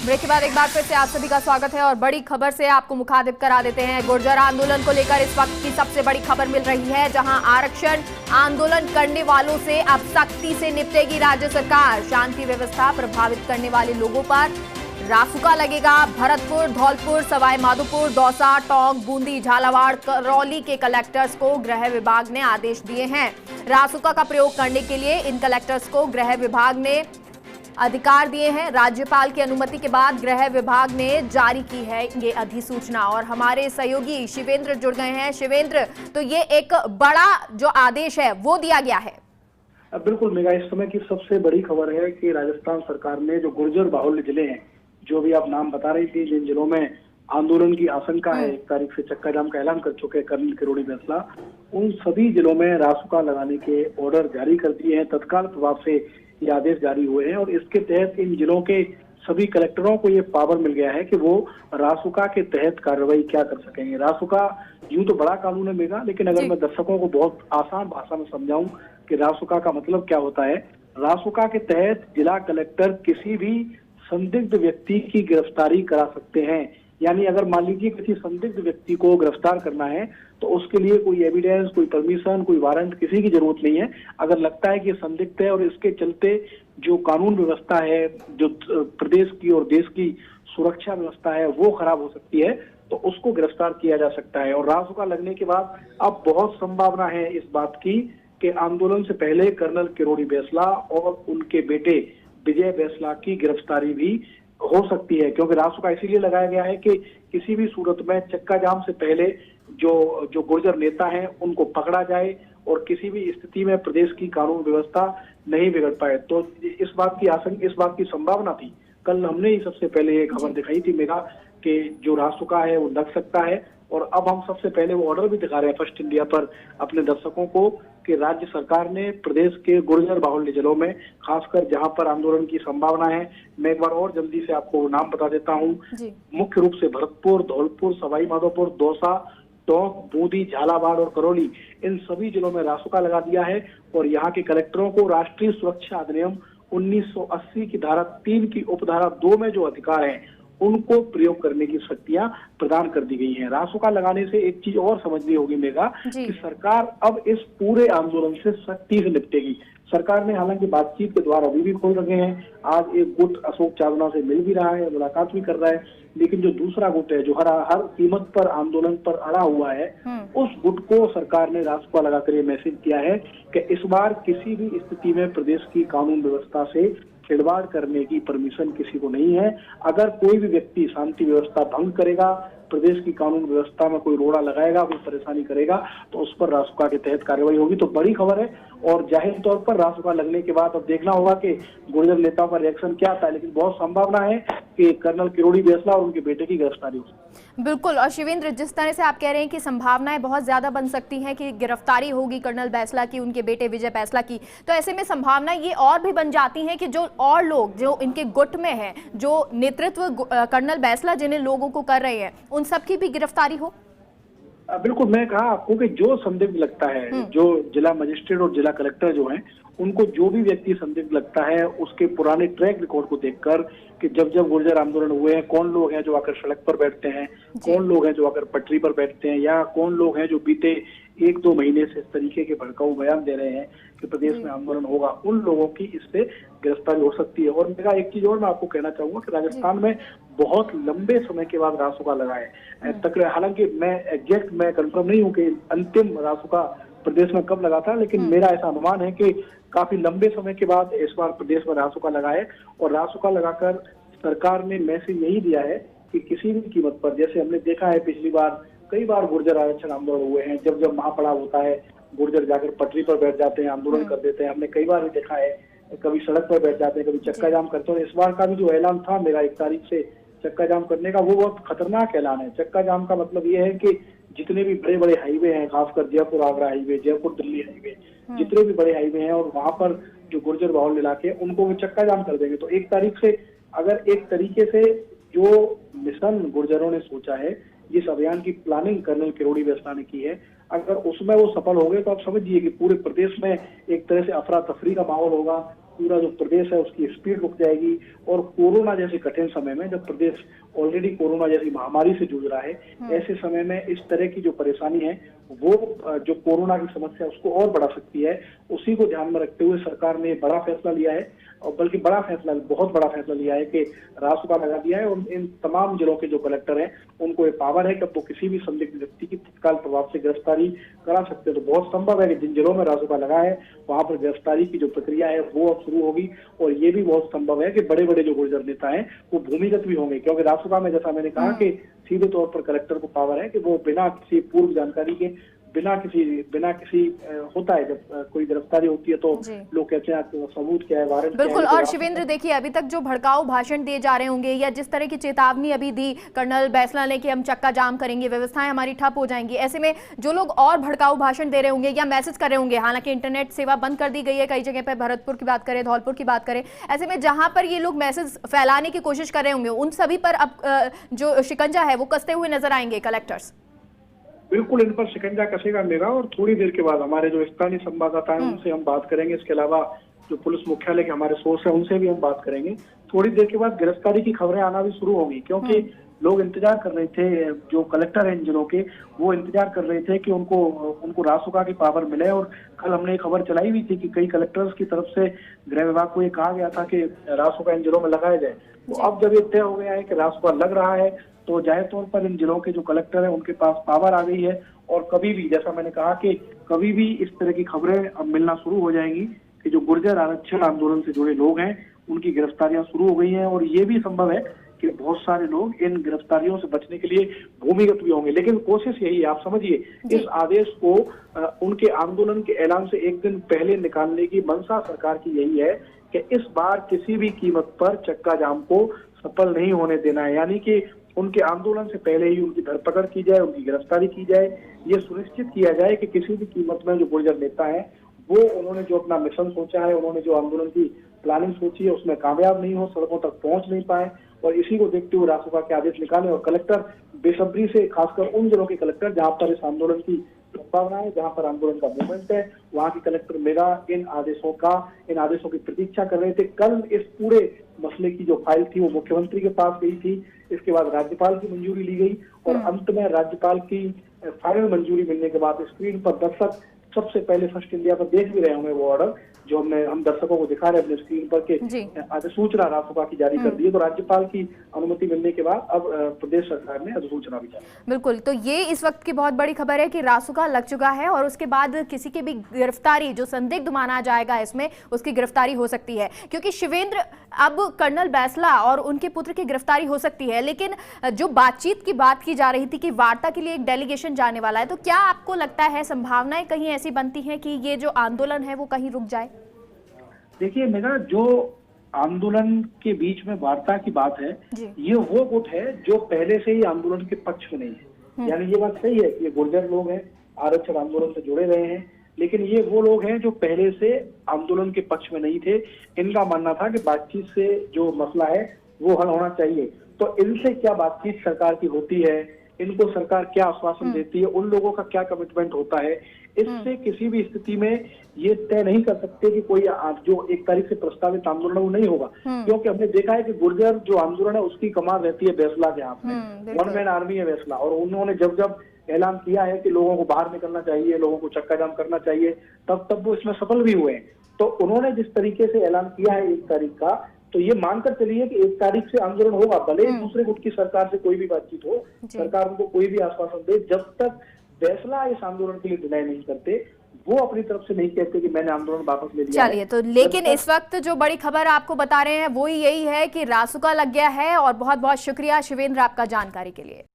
Break के बाद एक बार फिर से आप सभी का स्वागत है और बड़ी खबर से आपको मुखातिब करा देते हैं। गुर्जर आंदोलन को लेकर इस वक्त की सबसे बड़ी खबर मिल रही है, जहां आरक्षण आंदोलन करने वालों से अब सख्ती से निपटेगी राज्य सरकार। शांति व्यवस्था प्रभावित करने वाले लोगों पर रासुका लगेगा। भरतपुर, धौलपुर, सवाई माधोपुर, दौसा, टोंक, बूंदी, झालावाड़, करौली के कलेक्टर्स को गृह विभाग ने आदेश दिए हैं। रासुका का प्रयोग करने के लिए इन कलेक्टर्स को गृह विभाग ने अधिकार दिए हैं। राज्यपाल की अनुमति के बाद गृह विभाग ने जारी की है ये अधिसूचना और हमारे सहयोगी शिवेंद्र जुड़ गए हैं। शिवेंद्र, तो ये एक बड़ा जो आदेश है वो दिया गया है। बिल्कुल मेगा, इस समय की सबसे बड़ी खबर है कि राजस्थान सरकार ने जो गुर्जर बाहुल्य जिले हैं, जो भी आप नाम बता रही थी, जिन जिलों में आंदोलन की आशंका है, 1 तारीख से चक्का जाम का ऐलान कर चुके हैं कर्नल किरोड़ी बैंसला, उन सभी जिलों में रासुका लगाने के ऑर्डर जारी कर दिए हैं। तत्काल प्रभाव से ये आदेश जारी हुए हैं और इसके तहत इन जिलों के सभी कलेक्टरों को ये पावर मिल गया है कि वो रासुका के तहत कार्रवाई क्या कर सकेंगे। रासुका यूं तो बड़ा कानून है मेगा, लेकिन अगर मैं दर्शकों को बहुत आसान भाषा में समझाऊं कि रासुका का मतलब क्या होता है। रासुका के तहत जिला कलेक्टर किसी भी संदिग्ध व्यक्ति की गिरफ्तारी करा सकते हैं। यानी अगर मान लीजिए किसी संदिग्ध व्यक्ति को गिरफ्तार करना है तो उसके लिए कोई एविडेंस, कोई परमिशन, कोई वारंट, किसी की जरूरत नहीं है। अगर लगता है कि संदिग्ध है और इसके चलते जो कानून व्यवस्था है, जो प्रदेश की और देश की सुरक्षा व्यवस्था है, वो खराब हो सकती है, तो उसको गिरफ्तार किया जा सकता है। और रासुका लगने के बाद अब बहुत संभावना है इस बात की कि आंदोलन से पहले कर्नल किरोड़ी बैंसला और उनके बेटे विजय बैंसला की गिरफ्तारी भी हो सकती है, क्योंकि रासुका इसीलिए लगाया गया है कि किसी भी सूरत में चक्का जाम से पहले जो गुर्जर नेता हैं उनको पकड़ा जाए और किसी भी स्थिति में प्रदेश की कानून व्यवस्था नहीं बिगड़ पाए। तो इस बात की संभावना थी। कल हमने ही सबसे पहले ये खबर दिखाई थी मेगा कि जो रासुका है वो लग सकता है, और अब हम सबसे पहले वो ऑर्डर भी दिखा रहे हैं फर्स्ट इंडिया पर अपने दर्शकों को कि राज्य सरकार ने प्रदेश के गुर्जर बाहुल्य जिलों में, खासकर जहां पर आंदोलन की संभावना है, मैं एक बार और जल्दी से आपको नाम बता देता हूं। मुख्य रूप से भरतपुर, धौलपुर, सवाई माधोपुर, दौसा, टोंक, बूंदी, झालावाड़ और करौली, इन सभी जिलों में रासुका लगा दिया है। और यहाँ के कलेक्टरों को राष्ट्रीय सुरक्षा अधिनियम 1980 की धारा 3 की उपधारा 2 में जो अधिकार है उनको प्रयोग करने की शक्तियां प्रदान कर दी गई हैं। रासुका लगाने से एक चीज और समझनी होगी मेगा कि सरकार अब इस पूरे आंदोलन से सख्ती से निपटेगी। सरकार ने हालांकि बातचीत के द्वार अभी भी खोल रखे हैं। आज एक गुट अशोक चावला से मिल भी रहा है, मुलाकात भी कर रहा है, लेकिन जो दूसरा गुट है जो हर कीमत पर आंदोलन पर अड़ा हुआ है, उस गुट को सरकार ने रासुका लगाकर ये मैसेज किया है कि इस बार किसी भी स्थिति में प्रदेश की कानून व्यवस्था से खिलवाड़ करने की परमिशन किसी को नहीं है। अगर कोई भी व्यक्ति शांति व्यवस्था भंग करेगा, प्रदेश की कानून व्यवस्था में कोई रोड़ा लगाएगा, कोई परेशानी करेगा, तो उस पर रासुका के तहत कार्रवाई होगी। तो बड़ी खबर है और जाहिर तौर पर रासुका लगने के बाद अब देखना होगा कि गुर्जर नेताओं का रिएक्शन क्या आता है, लेकिन बहुत संभावना है कि कर्नल किरोड़ी बैंसला और उनके बेटे की गिरफ्तारी हो। बिल्कुल। और शिवेंद्र, जिस तरह से आप कह रहे हैं कि संभावनाएं बहुत ज्यादा बन सकती हैं कि गिरफ्तारी होगी कर्नल बैंसला की, उनके बेटे विजय बैंसला की, तो ऐसे में संभावना ये और भी बन जाती है कि जो और लोग जो इनके गुट में हैं, जो नेतृत्व कर्नल बैंसला जिन्हें लोगों को कर रहे हैं, उन सब की भी गिरफ्तारी हो। बिल्कुल, मैं कहा आपको कि जो संदिग्ध लगता है, जो जिला मजिस्ट्रेट और जिला कलेक्टर जो हैं, उनको जो भी व्यक्ति संदिग्ध लगता है, उसके पुराने ट्रैक रिकॉर्ड को देखकर कि जब गुर्जर आंदोलन हुए हैं, कौन लोग हैं जो आकर सड़क पर बैठते हैं, कौन लोग हैं जो आकर पटरी पर बैठते हैं, या कौन लोग हैं जो बीते 1-2 महीने से इस तरीके के भड़काऊ बयान दे रहे हैं कि प्रदेश में आंदोलन होगा, उन लोगों की इससे गिरफ्तारी हो सकती है। और मेरा एक चीज और मैं आपको कहना चाहूंगा कि राजस्थान में बहुत लंबे समय के बाद रासुका लगा है। हालांकि मैं कंफर्म नहीं हूँ कि अंतिम रासुका प्रदेश में कब लगा था, लेकिन मेरा ऐसा अनुमान है कि काफी लंबे समय के बाद इस बार प्रदेश में रासुका लगा है। और रासुका लगाकर सरकार ने मैसेज यही दिया है कि किसी भी कीमत पर, जैसे हमने देखा है पिछली बार कई बार गुर्जर आरक्षण आंदोलन हुए हैं, जब महापड़ाव होता है गुर्जर जाकर पटरी पर बैठ जाते हैं, आंदोलन कर देते हैं। हमने कई बार भी देखा है, कभी सड़क पर बैठ जाते हैं, कभी चक्का जाम करते हैं। इस बार का भी जो ऐलान था मेरा 1 तारीख से चक्का जाम करने का, वो बहुत खतरनाक ऐलान है। चक्का जाम का मतलब ये है कि जितने भी बड़े बड़े हाईवे हैं, खासकर जयपुर आगरा हाईवे, जयपुर दिल्ली हाईवे, जितने भी बड़े हाईवे हैं और वहां पर जो गुर्जर बाहुल्य इलाके हैं, उनको वो चक्का जाम कर देंगे। तो 1 तारीख से अगर एक तरीके से जो मिशन गुर्जरों ने सोचा है, इस अभियान की प्लानिंग कर्नल किरोड़ी बैंसला ने की है, अगर उसमें वो सफल हो गए तो आप समझिए कि पूरे प्रदेश में एक तरह से अफरा तफरी का माहौल होगा। पूरा जो प्रदेश है उसकी स्पीड रुक जाएगी। और कोरोना जैसे कठिन समय में, जब प्रदेश ऑलरेडी कोरोना जैसी महामारी से जूझ रहा है, ऐसे समय में इस तरह की जो परेशानी है वो जो कोरोना की समस्या उसको और बढ़ा सकती है। उसी को ध्यान में रखते हुए सरकार ने बड़ा फैसला लिया है, और बल्कि बहुत बड़ा फैसला लिया है कि रासुका लगा दिया है। और इन तमाम जिलों के जो कलेक्टर हैं उनको ये पावर है कि अब वो किसी भी संदिग्ध व्यक्ति की तत्काल प्रभाव से गिरफ्तारी करा सकते हैं। तो बहुत संभव है कि जिन जिलों में रासुका लगा है वहां पर गिरफ्तारी की जो प्रक्रिया है वो अब शुरू होगी। और ये भी बहुत संभव है कि बड़े बड़े जो गुर्जर नेता हैं वो भूमिगत भी होंगे, क्योंकि रासुका में जैसा मैंने कहा कि सीधे तौर पर कलेक्टर को पावर है कि वो बिना किसी पूर्व जानकारी के, बिना किसी होता है जब कोई गिरफ्तारी होती है तो लोग कहते हैं कि सबूत क्या है, वारंट क्या है। बिल्कुल। और शिवेंद्र देखिए, अभी तक जो भड़काऊ भाषण दिए जा रहे होंगे या जिस तरह की चेतावनी अभी दी कर्नल बैसला ने कि हम चक्का जाम करेंगे, व्यवस्थाएं हमारी ठप हो जाएंगी, ऐसे में जो लोग और भड़काऊ भाषण दे रहे होंगे या मैसेज कर रहे होंगे, हालांकि इंटरनेट सेवा बंद कर दी गई है कई जगह पर, भरतपुर की बात करें, धौलपुर की बात करें, ऐसे में जहां पर ये लोग मैसेज फैलाने की कोशिश कर रहे होंगे उन सभी पर अब जो शिकंजा है वो कसते हुए नजर आएंगे कलेक्टर्स। बिल्कुल, इन पर शिकंजा कसेगा मेगा। और थोड़ी देर के बाद हमारे जो स्थानीय संवाददाता हैं उनसे हम बात करेंगे। इसके अलावा जो पुलिस मुख्यालय के हमारे सोर्स हैं उनसे भी हम बात करेंगे। थोड़ी देर के बाद गिरफ्तारी की खबरें आना भी शुरू होंगी, क्योंकि लोग इंतजार कर रहे थे, जो कलेक्टर हैं इन जिलों के वो इंतजार कर रहे थे कि उनको रासुका की पावर मिले। और कल हमने एक खबर चलाई हुई थी कि कई कलेक्टर्स की तरफ से गृह विभाग को ये कहा गया था कि रासुका इन जिलों में लगाया जाए। तो अब जब ये तय हो गया है कि रासुका लग रहा है तो जाहिर तौर पर इन जिलों के जो कलेक्टर हैं उनके पास पावर आ गई है। और कभी भी, जैसा मैंने कहा कि कभी भी इस तरह की खबरें अब मिलना शुरू हो जाएंगी कि जो गुर्जर आरक्षण आंदोलन से जुड़े लोग हैं उनकी गिरफ्तारियां शुरू हो गई हैं। और ये भी संभव है कि बहुत सारे लोग इन गिरफ्तारियों से बचने के लिए भूमिगत भी होंगे। लेकिन कोशिश यही है, आप समझिए, इस आदेश को उनके आंदोलन के ऐलान से एक दिन पहले निकालने की मंशा सरकार की यही है कि इस बार किसी भी कीमत पर चक्का जाम को सफल नहीं होने देना है। यानी कि उनके आंदोलन से पहले ही उनकी धरपकड़ की जाए, उनकी गिरफ्तारी की जाए, ये सुनिश्चित किया जाए कि किसी भी कीमत में जो गुर्जर नेता है वो उन्होंने जो अपना मिशन सोचा है, उन्होंने जो आंदोलन की प्लानिंग सोची है उसमें कामयाब नहीं हो, सड़कों तक पहुंच नहीं पाए। और इसी को देखते हुए रासुका के आदेश निकाले। और कलेक्टर बेसब्री से, खासकर उन जिलों के कलेक्टर जहां पर इस आंदोलन की संभावना है, जहां पर आंदोलन का मूवमेंट है, वहां के कलेक्टर मेगा इन आदेशों की प्रतीक्षा कर रहे थे। कल इस पूरे मसले की जो फाइल थी वो मुख्यमंत्री के पास गई थी, इसके बाद राज्यपाल की मंजूरी ली गई और अंत में राज्यपाल की फाइनल मंजूरी मिलने के बाद स्क्रीन पर दर्शक सबसे पहले फर्स्ट इंडिया पर देख भी रहे होंगे वो ऑर्डर जो हम दर्शकों को दिखा रहे हैं अपने स्क्रीन पर के अधिसूचना रासुका की जारी कर दी है। तो राज्यपाल की अनुमति मिलने के बाद अब प्रदेश सरकार ने अधिसूचना भी जारी। बिल्कुल, तो ये इस वक्त की बहुत बड़ी खबर है कि रासुका लग चुका है और उसके बाद किसी की भी गिरफ्तारी, जो संदिग्ध माना जाएगा इसमें, उसकी गिरफ्तारी हो सकती है। क्योंकि शिवेंद्र, अब कर्नल बैसला और उनके पुत्र की गिरफ्तारी हो सकती है, लेकिन जो बातचीत की बात की जा रही थी कि वार्ता के लिए एक डेलीगेशन जाने वाला है, तो क्या आपको लगता है संभावनाएं कहीं ऐसी बनती हैं कि ये जो आंदोलन है वो कहीं रुक जाए? देखिए मेरा, जो आंदोलन के बीच में वार्ता की बात है, ये वो गुट है जो पहले से ही आंदोलन के पक्ष में नहीं है। यानी ये बात सही है कि ये गुर्जर लोग हैं, आरक्षण आंदोलन से जुड़े रहे हैं, लेकिन ये वो लोग हैं जो पहले से आंदोलन के पक्ष में नहीं थे। इनका मानना था कि बातचीत से जो मसला है वो हल होना चाहिए। तो इनसे क्या बातचीत सरकार की होती है, इनको सरकार क्या आश्वासन देती है, उन लोगों का क्या कमिटमेंट होता है, इससे किसी भी स्थिति में ये तय नहीं कर सकते कि कोई जो 1 तारीख से प्रस्तावित आंदोलन वो नहीं होगा। क्योंकि हमने देखा है कि गुर्जर जो आंदोलन है उसकी कमान रहती है बैसला के हाथ में, वन मैन आर्मी है बैसला। और उन्होंने जब जब ऐलान किया है कि लोगों को बाहर निकलना चाहिए, लोगों को चक्का जाम करना चाहिए, तब वो इसमें सफल भी हुए हैं। तो उन्होंने जिस तरीके से ऐलान किया है 1 तारीख का, तो ये मानकर चलिए कि 1 तारीख से आंदोलन होगा, भले ही दूसरे गुट की सरकार से कोई भी बातचीत हो, सरकार उनको कोई भी आश्वासन दे, जब तक बैसला इस आंदोलन के लिए डिनाई नहीं करते, वो अपनी तरफ से नहीं कहते कि मैंने आंदोलन वापस ले लिया। चलिए, तो लेकिन इस वक्त जो बड़ी खबर आपको बता रहे हैं वो यही है कि रासुका लग गया है। और बहुत बहुत शुक्रिया शिवेंद्र आपका जानकारी के लिए।